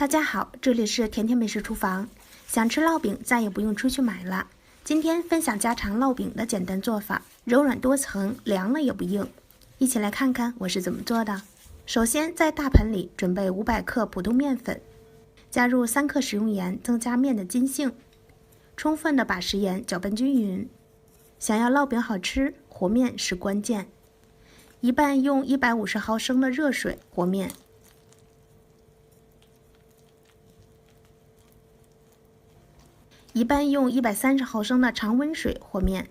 大家好，这里是甜甜美食厨房。想吃烙饼，再也不用出去买了。今天分享家常烙饼的简单做法，柔软多层，凉了也不硬。一起来看看我是怎么做的。首先，在大盆里准备500克普通面粉，加入3克食用盐，增加面的筋性，充分的把食盐搅拌均匀。想要烙饼好吃，和面是关键。一半用150毫升的热水和面。一半用130毫升的常温水和面，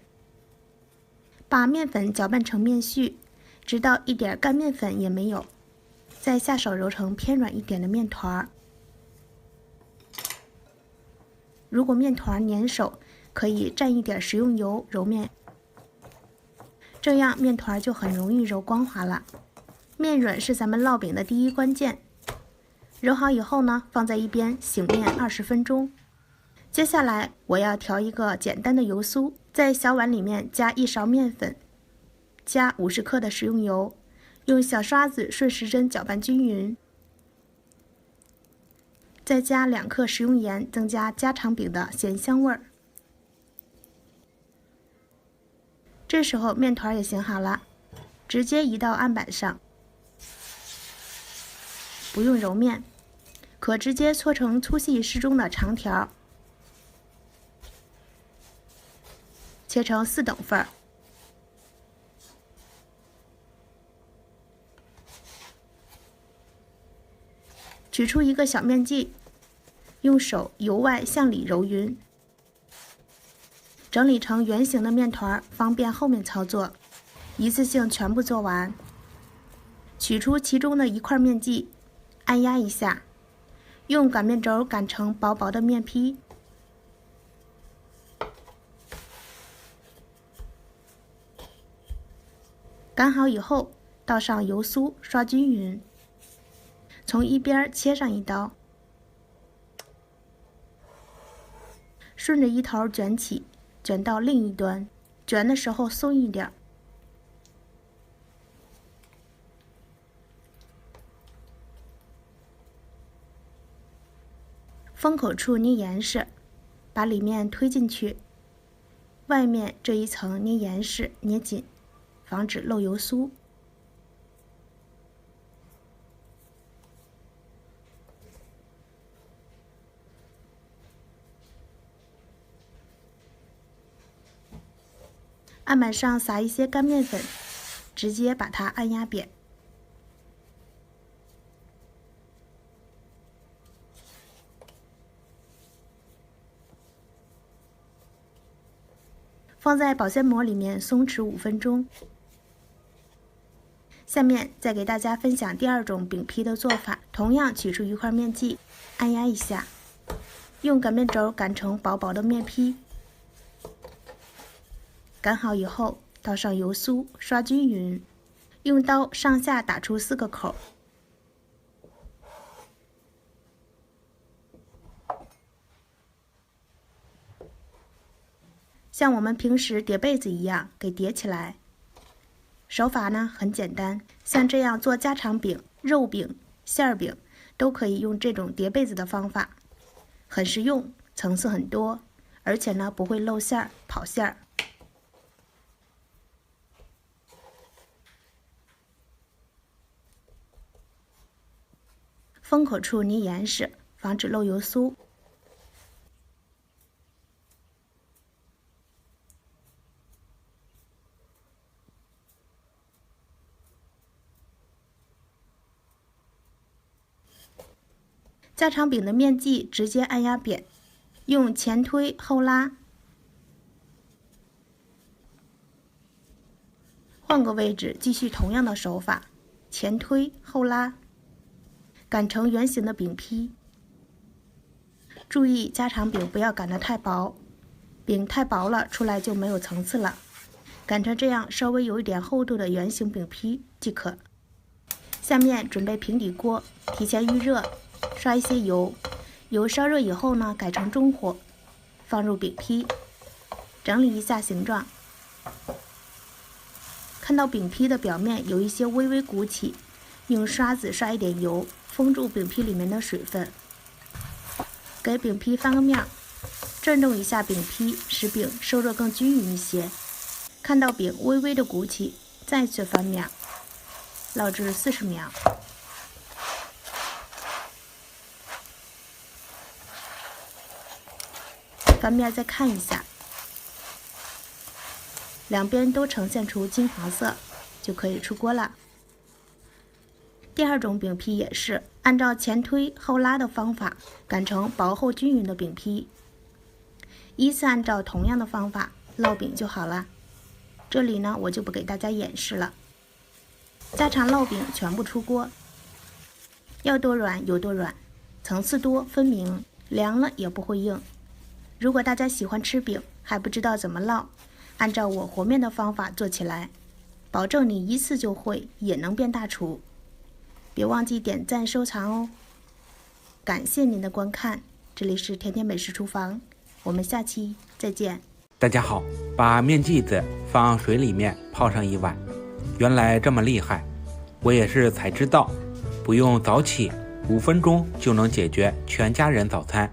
把面粉搅拌成面絮，直到一点干面粉也没有，再下手揉成偏软一点的面团。如果面团粘手，可以蘸一点食用油揉面，这样面团就很容易揉光滑了。面软是咱们烙饼的第一关键。揉好以后呢，放在一边醒面20分钟。接下来我要调一个简单的油酥，在小碗里面加1勺面粉，加50克的食用油，用小刷子顺时针搅拌均匀，再加2克食用盐，增加家常饼的咸香味儿。这时候面团也醒好了，直接移到案板上，不用揉面，可直接搓成粗细适中的长条。切成4等份儿，取出一个小面剂，用手由外向里揉匀，整理成圆形的面团，方便后面操作。一次性全部做完，取出其中的一块面剂，按压一下，用擀面轴擀成薄薄的面坯。擀好以后，倒上油酥，刷均匀，从一边切上一刀，顺着一头卷起，卷到另一端，卷的时候松一点。封口处捏严实，把里面推进去，外面这一层捏严实，捏紧，防止漏油酥。案板上撒一些干面粉，直接把它按压扁。放在保鲜膜里面松弛5分钟。下面再给大家分享第2种饼坯的做法，同样取出一块面剂，按压一下，用擀面轴擀成薄薄的面坯。擀好以后，倒上油酥，刷均匀，用刀上下打出4个口。像我们平时叠被子一样给叠起来。手法呢很简单，像这样做家常饼、肉饼、馅儿饼都可以用这种叠被子的方法，很实用，层次很多，而且呢不会露馅儿、跑馅儿。封口处捏严实，防止漏油酥。家常饼的面剂直接按压扁，用前推后拉，换个位置继续同样的手法，前推后拉，擀成圆形的饼坯。注意家常饼不要擀得太薄，饼太薄了出来就没有层次了，擀成这样稍微有一点厚度的圆形饼坯即可。下面准备平底锅，提前预热，刷一些油，油烧热以后呢，改成中火，放入饼坯，整理一下形状。看到饼坯的表面有一些微微鼓起，用刷子刷一点油，封住饼坯里面的水分，给饼皮翻个面，转动一下饼皮，使饼受热更均匀一些。看到饼微微的鼓起，再次翻面，烙制40秒。翻面再看一下，两边都呈现出金黄色，就可以出锅了。第二种饼皮也是按照前推后拉的方法擀成薄厚均匀的饼皮，依次按照同样的方法烙饼就好了。这里呢，我就不给大家演示了。家常烙饼全部出锅，要多软有多软，层次多分明，凉了也不会硬。如果大家喜欢吃饼还不知道怎么烙，按照我和面的方法做起来，保证你一次就会，也能变大厨。别忘记点赞收藏哦！感谢您的观看，这里是甜甜美食厨房，我们下期再见。大家好，把面剂子放水里面泡上1晚，原来这么厉害，我也是才知道，不用早起，5分钟就能解决全家人早餐。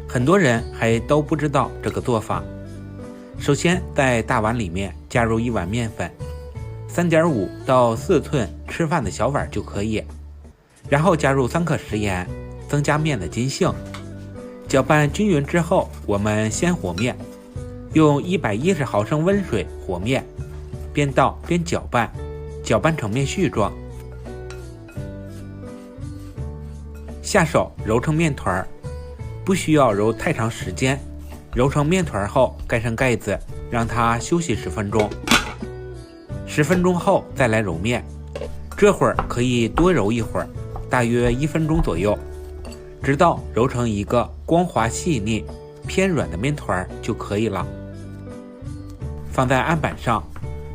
很多人还都不知道这个做法。首先在大碗里面加入1碗面粉，3.5到4寸吃饭的小碗就可以，然后加入3克食盐，增加面的筋性。搅拌均匀之后，我们先和面，用110毫升温水和面，边倒边搅拌，搅拌成面絮状。下手揉成面团，不需要揉太长时间，揉成面团后盖上盖子，让它休息10分钟。10分钟后再来揉面，这会儿可以多揉一会儿，大约1分钟左右，直到揉成一个光滑细腻、偏软的面团就可以了。放在案板上，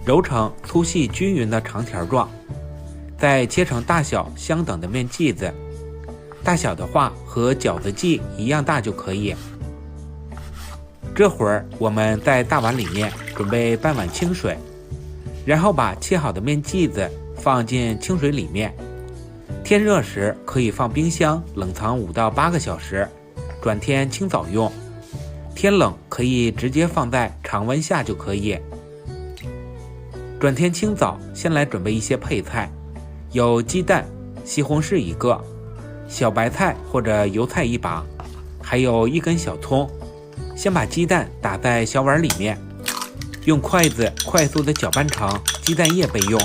揉成粗细均匀的长条状，再切成大小相等的面剂子，大小的话和饺子剂一样大就可以。这会儿我们在大碗里面准备半碗清水，然后把切好的面剂子放进清水里面，天热时可以放冰箱冷藏5到8个小时，转天清早用。天冷可以直接放在常温下就可以。转天清早先来准备一些配菜，有鸡蛋、西红柿1个，小白菜或者油菜1把，还有1根小葱。先把鸡蛋打在小碗里面，用筷子快速的搅拌成鸡蛋液备用。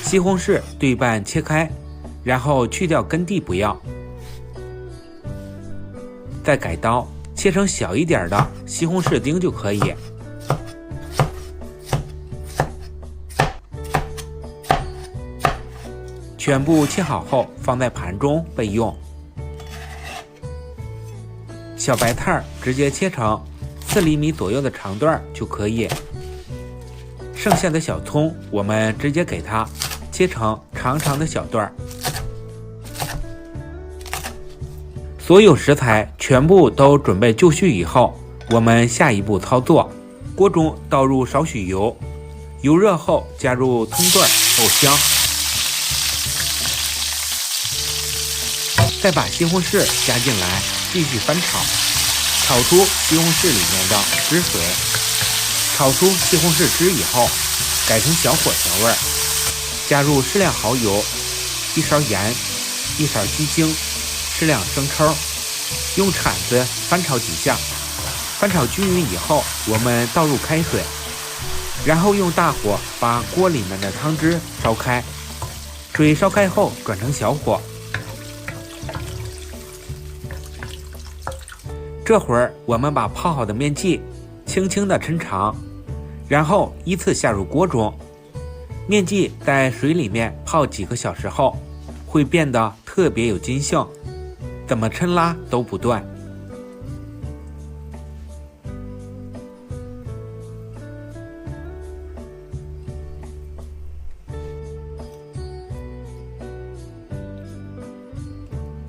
西红柿对半切开，然后去掉根蒂不要，再改刀切成小一点的西红柿丁就可以。全部切好后放在盘中备用。小白菜直接切成4厘米左右的长段就可以。剩下的小葱我们直接给它切成长长的小段。所有食材全部都准备就绪以后，我们下一步操作，锅中倒入少许油，油热后加入葱段爆香，再把西红柿加进来继续翻炒，炒出西红柿里面的汁水。炒出西红柿汁以后，改成小火调味，加入适量蚝油、1勺盐、1勺鸡精、适量生抽，用铲子翻炒几下，翻炒均匀以后，我们倒入开水，然后用大火把锅里面的汤汁烧开，水烧开后转成小火。这会儿我们把泡好的面剂轻轻地抻长，然后依次下入锅中。面剂在水里面泡几个小时后，会变得特别有筋性，怎么抻拉都不断。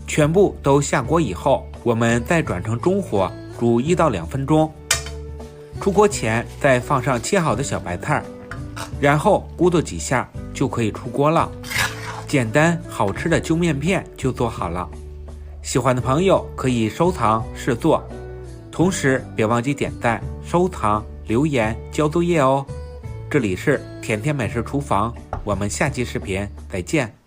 全部都下锅以后，我们再转成中火煮1到2分钟。出锅前再放上切好的小白菜，然后咕嘟几下就可以出锅了。简单好吃的揪面片就做好了。喜欢的朋友可以收藏试做，同时别忘记点赞、收藏、留言、交作业哦。这里是甜甜美食厨房，我们下期视频再见。